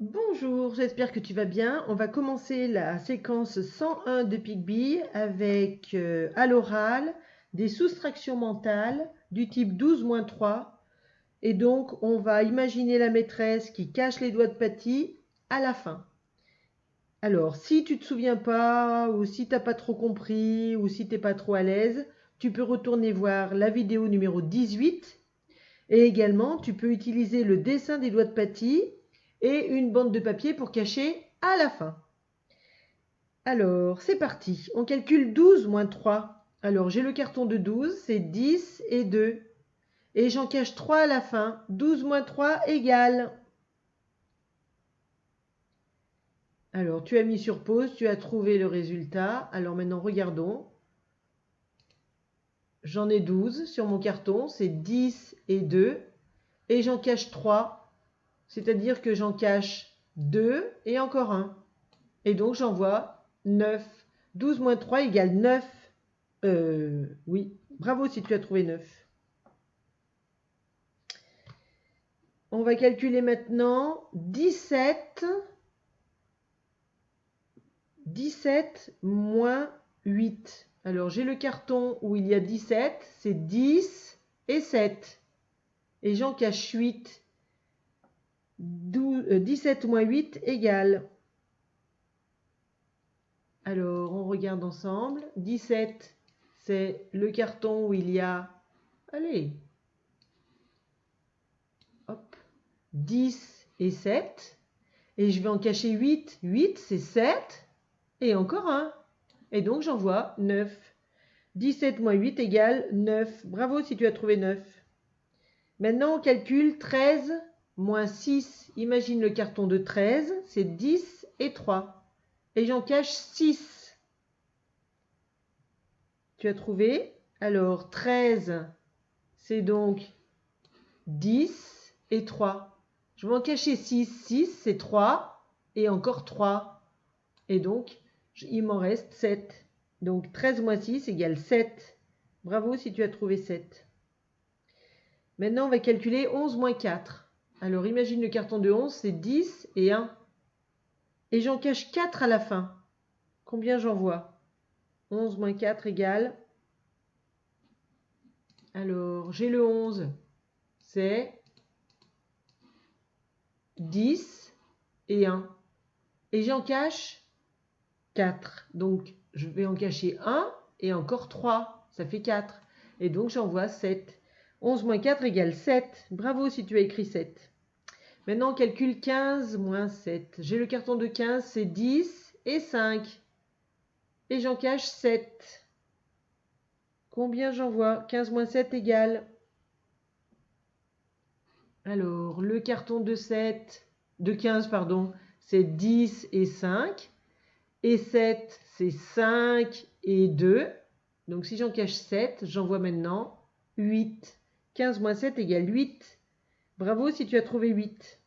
Bonjour, j'espère que tu vas bien. On va commencer la séquence 101 de Picbee avec à l'oral des soustractions mentales du type 12-3. Et donc, on va imaginer la maîtresse qui cache les doigts de Patty à la fin. Alors, si tu ne te souviens pas, ou si tu n'as pas trop compris, ou si tu n'es pas trop à l'aise, tu peux retourner voir la vidéo numéro 18. Et également, tu peux utiliser le dessin des doigts de Patty et une bande de papier pour cacher à la fin. Alors, c'est parti. On calcule 12 moins 3. Alors, j'ai le carton de 12, c'est 10 et 2. Et j'en cache 3 à la fin. 12 moins 3 égale. Alors, tu as mis sur pause, tu as trouvé le résultat. Alors maintenant, regardons. J'en ai 12 sur mon carton, c'est 10 et 2. Et j'en cache 3, c'est-à-dire que j'en cache 2 et encore 1. Et donc, j'en vois 9. 12 moins 3 égale 9. Oui, bravo si tu as trouvé 9. On va calculer maintenant 17 moins 8. Alors, j'ai le carton où il y a 17, c'est 10 et 7. Et j'en cache 8. 17 moins 8 égale. Alors, on regarde ensemble. 17, c'est le carton où il y a, allez, hop, 10 et 7. Et je vais en cacher 8. 8, c'est 7. Et encore 1. Et donc, j'en vois 9. 17 moins 8 égale 9. Bravo si tu as trouvé 9. Maintenant, on calcule 13 moins 6. Imagine le carton de 13, c'est 10 et 3. Et j'en cache 6. Tu as trouvé? Alors, 13, c'est donc 10 et 3. Je vais en cacher 6. 6, c'est 3 et encore 3. Et donc, il m'en reste 7. Donc, 13 moins 6 égale 7. Bravo si tu as trouvé 7. Maintenant, on va calculer 11 moins 4. Alors, imagine le carton de 11, c'est 10 et 1. Et j'en cache 4 à la fin. Combien j'en vois? 11 moins 4 égale. Alors, j'ai le 11. C'est 10 et 1. Et j'en cache 4. Donc, je vais en cacher 1 et encore 3. Ça fait 4. Et donc, j'en vois 7. 11 moins 4 égale 7. Bravo si tu as écrit 7. Maintenant, on calcule 15 moins 7. J'ai le carton de 15, c'est 10 et 5. Et j'en cache 7. Combien j'en vois? 15 moins 7 égale. Alors, le carton de 15, pardon, c'est 10 et 5. Et 7, c'est 5 et 2. Donc, si j'en cache 7, j'en vois maintenant 8. 15 moins 7 égale 8. Bravo si tu as trouvé 8.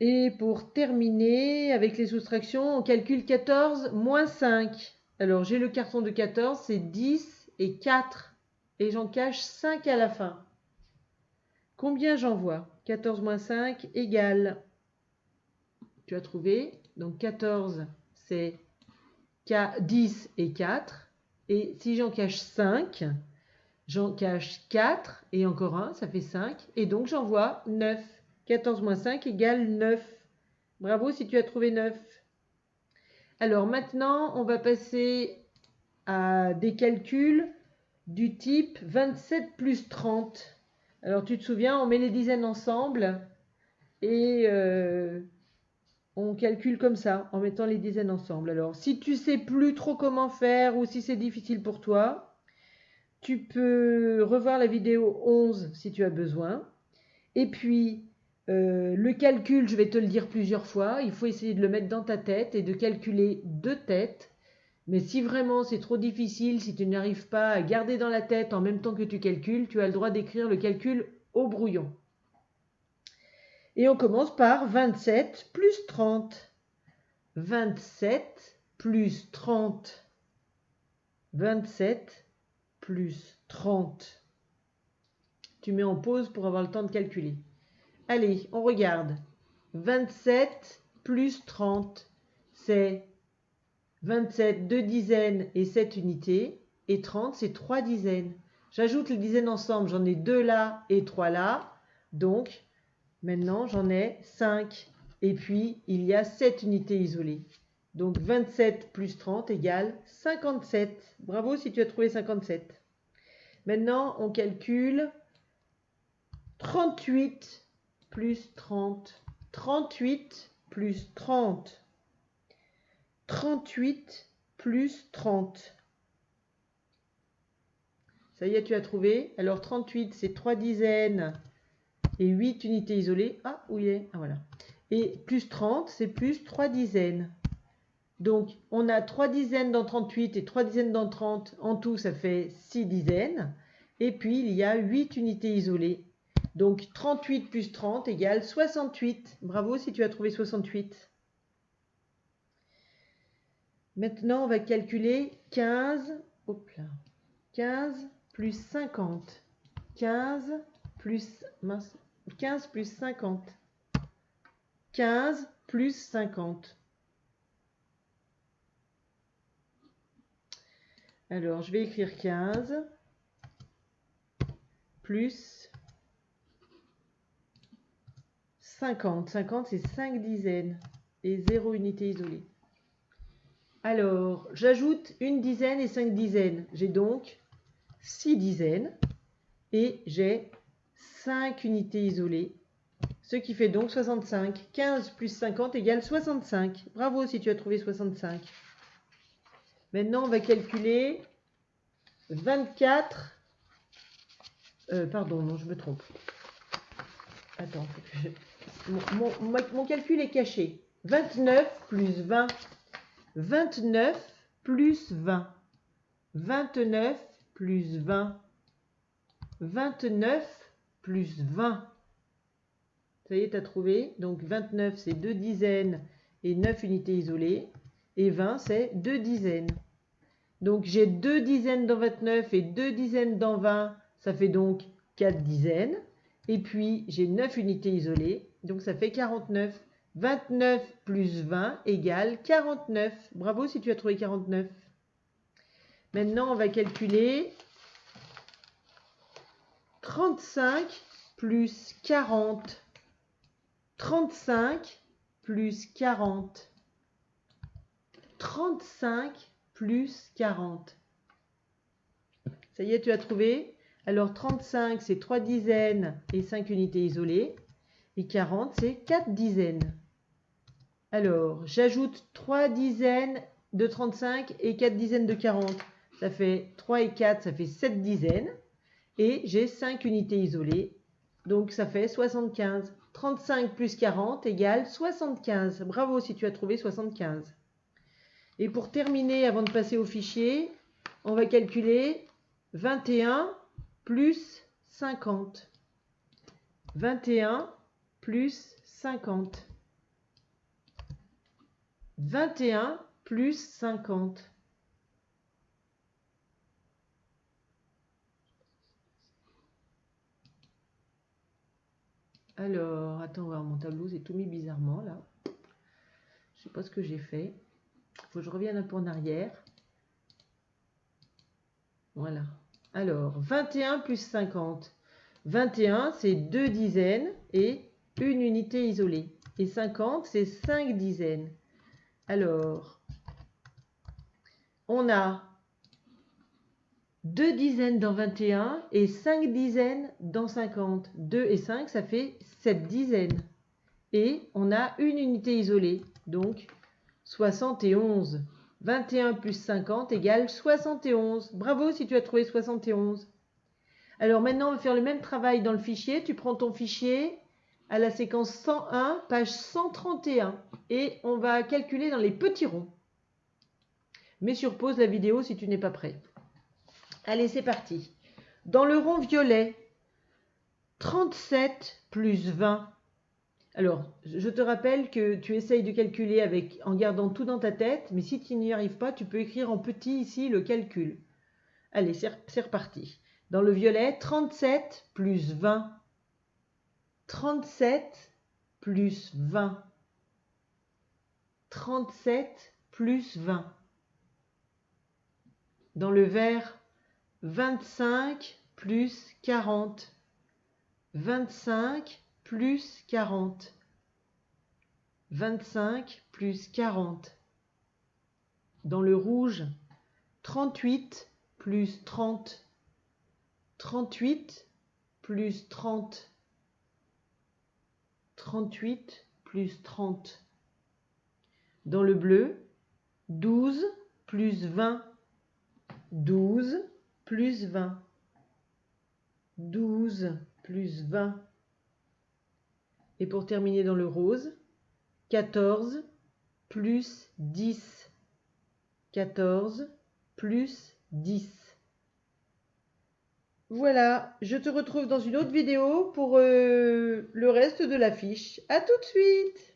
Et pour terminer avec les soustractions, on calcule 14 moins 5. Alors, j'ai le carton de 14, c'est 10 et 4. Et j'en cache 5 à la fin. Combien j'en vois? 14 moins 5 égale. Tu as trouvé? Donc 14, c'est 10 et 4. Et si j'en cache 5, j'en cache 4 et encore 1, ça fait 5. Et donc j'en vois 9. 14 moins 5 égale 9. Bravo si tu as trouvé 9. Alors maintenant, on va passer à des calculs du type 27 plus 30. Alors tu te souviens, on met les dizaines ensemble et on calcule comme ça, en mettant les dizaines ensemble. Alors si tu sais plus trop comment faire ou si c'est difficile pour toi, tu peux revoir la vidéo 11 si tu as besoin. Et puis, le calcul, je vais te le dire plusieurs fois, il faut essayer de le mettre dans ta tête et de calculer de tête. Mais si vraiment c'est trop difficile, si tu n'arrives pas à garder dans la tête en même temps que tu calcules, tu as le droit d'écrire le calcul au brouillon. Et on commence par 27 plus 30. 27 plus 30. 27 plus 30. Tu mets en pause pour avoir le temps de calculer. Allez, on regarde. 27 plus 30, c'est 27, 2 dizaines et 7 unités. Et 30, c'est 3 dizaines. J'ajoute les dizaines ensemble, j'en ai 2 là et 3 là. Donc, maintenant, j'en ai 5. Et puis, il y a 7 unités isolées. Donc, 27 plus 30 égale 57. Bravo si tu as trouvé 57. Maintenant, on calcule 38 plus 30. 38 plus 30. 38 plus 30. Ça y est, tu as trouvé. Alors 38, c'est 3 dizaines et 8 unités isolées. Ah, où il est? Ah, voilà. Et plus 30, c'est plus 3 dizaines. Donc, on a 3 dizaines dans 38 et 3 dizaines dans 30. En tout, ça fait 6 dizaines. Et puis, il y a 8 unités isolées. Donc, 38 plus 30 égale 68. Bravo si tu as trouvé 68. Maintenant, on va calculer 15. Hop là. 15 plus 50. 15 plus 50. 15 plus 50. Alors, je vais écrire 15 plus 50. 50, c'est 5 dizaines et 0 unité isolée. Alors, j'ajoute une dizaine et 5 dizaines. J'ai donc 6 dizaines et j'ai 5 unités isolées, ce qui fait donc 65. 15 plus 50 égale 65. Bravo si tu as trouvé 65. Maintenant, on va calculer 24. Pardon, non, je me trompe. Attends, mon calcul est caché. 29 plus 20. 29 plus 20. 29 plus 20. 29 plus 20. Ça y est, tu as trouvé. Donc 29, c'est 2 dizaines et 9 unités isolées. Et 20, c'est 2 dizaines. Donc j'ai 2 dizaines dans 29 et 2 dizaines dans 20. Ça fait donc 4 dizaines. Et puis j'ai 9 unités isolées. Donc ça fait 49. 29 plus 20 égale 49. Bravo si tu as trouvé 49. Maintenant, on va calculer 35 plus 40. 35 plus 40. 35 plus 40. Ça y est, tu as trouvé. Alors 35, c'est 3 dizaines et 5 unités isolées. Et 40, c'est 4 dizaines. Alors, j'ajoute 3 dizaines de 35 et 4 dizaines de 40. Ça fait 3 et 4, ça fait 7 dizaines. Et j'ai 5 unités isolées. Donc, ça fait 75. 35 plus 40 égale 75. Bravo si tu as trouvé 75. Et pour terminer, avant de passer au fichier, on va calculer 21 plus 50. 21 plus 50. 21 plus 50. Alors, attends, voir mon tableau, c'est tout mis bizarrement là. Je sais pas ce que j'ai fait. Il faut que je revienne un peu en arrière. Voilà. Alors, 21 plus 50. 21, c'est 2 dizaines et une unité isolée. Et 50, c'est 5 dizaines. Alors, on a 2 dizaines dans 21 et 5 dizaines dans 50. 2 et 5, ça fait 7 dizaines. Et on a une unité isolée, donc 71. 21 plus 50 égale 71. Bravo si tu as trouvé 71. Alors maintenant, on va faire le même travail dans le fichier. Tu prends ton fichier à la séquence 101, page 131. Et on va calculer dans les petits ronds. Mets sur pause la vidéo si tu n'es pas prêt. Allez, c'est parti. Dans le rond violet, 37 plus 20. Alors, je te rappelle que tu essayes de calculer en gardant tout dans ta tête, mais si tu n'y arrives pas, tu peux écrire en petit ici le calcul. Allez, c'est reparti. Dans le violet, 37 plus 20. 37 plus 20. 37 plus 20. Dans le vert, 25 plus 40. 25 plus 40. 25 plus 40. Dans le rouge, 38 plus 30. 38 plus 30. 38 plus 30. Dans le bleu, 12 plus 20. 12 plus 20. 12 plus 20. Et pour terminer dans le rose, 14 plus 10. 14 plus 10. Voilà, je te retrouve dans une autre vidéo pour le reste de la fiche. À tout de suite!